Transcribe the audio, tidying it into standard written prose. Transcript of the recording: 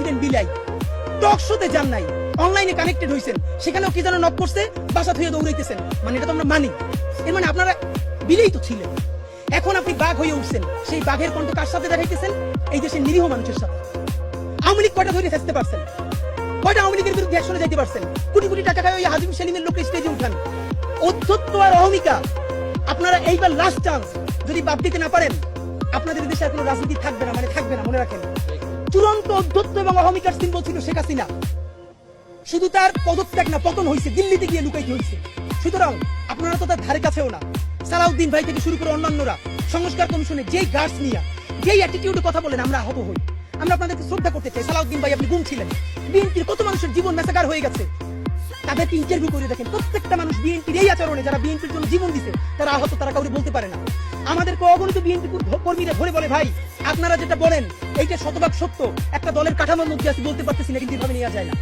ছিলেন বিলাই, টক শোতে যান নাই, অনলাইনে কানেক্টেড হয়েছেন, সেখানেও কি যেন নক করছে, বাসা থুয়ে দৌড়াইতেছেন, মানে এটা তো আমরা মানি। এর মানে আপনারা বিলেই তো ছিলেন। এখন আপনি বাঘ হয়ে উঠছেন, সেই বাঘের কণ্ঠ কার সাথে দেখাইতেছেন? এই দেশের নিরীহ মানুষের সাথে। আওয়ামী লীগ কয়টা ধরে থাকতে পারছেন? কয়টা আওয়ামী লীগের বিরুদ্ধে অ্যাকশনে যাইতে পারছেন? কোটি কোটি টাকা খায় ওই হাজিম সেলিমের লোককে স্টেজে উঠান। অধ্যত্ব আর অহমিকা, আপনারা এইবার লাস্ট চান্স, যদি বাদ দিতে না পারেন আপনাদের দেশে আর কোনো রাজনীতি থাকবে না, মানে থাকবে না, মনে রাখেন। চূড়ান্ত অধ্যত্ব এবং অহমিকার সিম্বল ছিল শেখ হাসিনা। শুধু তার পদত্যাগ না, পতন হয়েছে, দিল্লিতে গিয়ে লুকাইতে হয়েছে। সুতরাং আপনারা তো তার ধারে কাছেও না। সালাউদ্দিন ভাই থেকে শুরু করে অন্যান্যরা সংস্কার কমিশনে যেই গার্ডস নিয়ে, যেই অ্যাটিটিউডে কথা বলেন, আমরা আহত হই। আমরা আপনাদেরকে শ্রদ্ধা করতে চাই। সালাউদ্দিন ভাই, আপনি গুম ছিলেন, বিএনপির কত মানুষের জীবন মেসাকার হয়ে গেছে। তাদেরকে ইন্টারভিউ করে দেখেন, প্রত্যেকটা মানুষ বিএনপির এই আচরণে, যারা বিএনপির জন্য জীবন দিছে, তারা আহত, তারা কাউকে বলতে পারে না। আমাদেরকে অগণিত বিএনপি কর্মীরা ধরে বলে, ভাই আপনারা যেটা বলেন এইটা শতভাগ সত্য, একটা দলের কাঠামোর মধ্যে আছে, বলতে পারতেছি না, কিন্তু এভাবে নেওয়া যায় না।